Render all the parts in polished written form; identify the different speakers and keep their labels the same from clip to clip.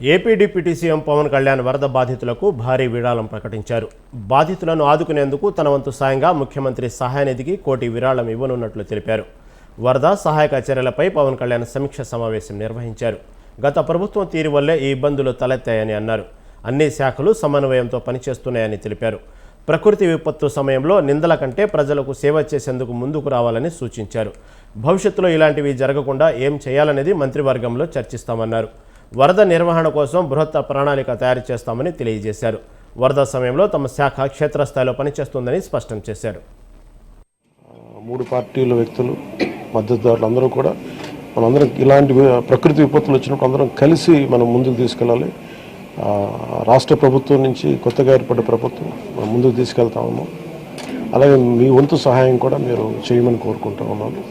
Speaker 1: AP deputy CM Pawan Kalyan వరద బాధితులకు భారీ విరాళం ప్రకటించారు. బాధితులను ఆదుకునేందుకు తన వంతు సాయంగా ముఖ్యమంత్రి సహాయనిధికి 1 కోటి విరాళం ఇవ్వనున్నట్లు తెలిపారు. వరద సహాయక చర్యలపై పవన్ కళ్యాణ్ సమీక్ష సమావేశం నిర్వహించారు. గత ప్రభుత్వం తీరు వల్లే ఈ ఇబ్బందులు తలెత్తాయని అన్నారు. అన్ని శాఖలు సమన్వయంతో పనిచేస్తున్నాయని తెలిపారు. ప్రకృతి విపత్తు సమయంలో నిందల కంటే ప్రజలకు సేవ చేసేందుకు ముందుకు రావాలని సూచించారు. భవిష్యత్తులో ఇలాంటివి జరగకుండా ఏం చేయాలనేది మంత్రివర్గంలో చర్చిస్తామన్నారు. వరద నిర్వహణ కోసం బృహత్ ప్రణాళిక తయారు చేస్తామని తెలియజేశారు. వరద సమయంలో తమ శాఖ క్షేత్రస్థాయిలో పనిచేస్తుందని స్పష్టం చేశారు.
Speaker 2: 3 పార్టీల వ్యక్తులు, మద్దతుదారులు అందరూ కూడా మనందరం ఇలాంటి ప్రకృతి విపత్తులు వచ్చినప్పుడు అందరం కలిసి మనం ముందుకు తీసుకెళ్ళాలి. రాష్ట్ర ప్రభుత్వం నుంచి కొత్తగా ఏర్పడ్డ ప్రభుత్వం మనం ముందుకు తీసుకెళ్తా ఉన్నాం. అలాగే మీ వంతు సహాయం కూడా మీరు చేయమని కోరుకుంటా ఉన్నాను.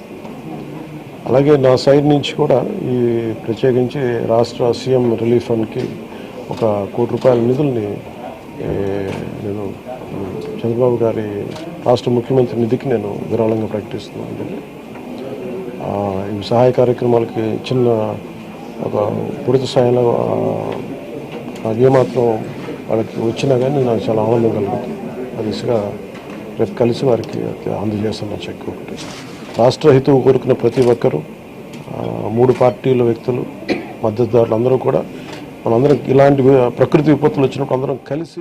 Speaker 2: అలాగే నా సైడ్ నుంచి కూడా ఈ ప్రత్యేకించి రాష్ట్ర సీఎం రిలీఫ్ ఫండ్కి 1 కోటి రూపాయల నిధుల్ని నేను చంద్రబాబు గారి రాష్ట్ర ముఖ్యమంత్రి నిధికి నేను విరాళంగా ప్రకటిస్తున్నాను. ఈ సహాయ కార్యక్రమాలకి చిన్న ఒక పూర్తి స్థాయిలో ఏమాత్రం వాళ్ళకి వచ్చినా కానీ నాకు చాలా ఆనందం కలుగుతుంది. ఆ దిశగా రేపు కలిసి వారికి అందజేస్తున్న చెక్ ఒకటి. రాష్ట్ర హితువు కోరుకున్న ప్రతి ఒక్కరూ 3 పార్టీల వ్యక్తులు, మద్దతుదారులు అందరూ కూడా మనందరం ఇలాంటి ప్రకృతి విపత్తులు వచ్చినప్పుడు అందరం కలిసి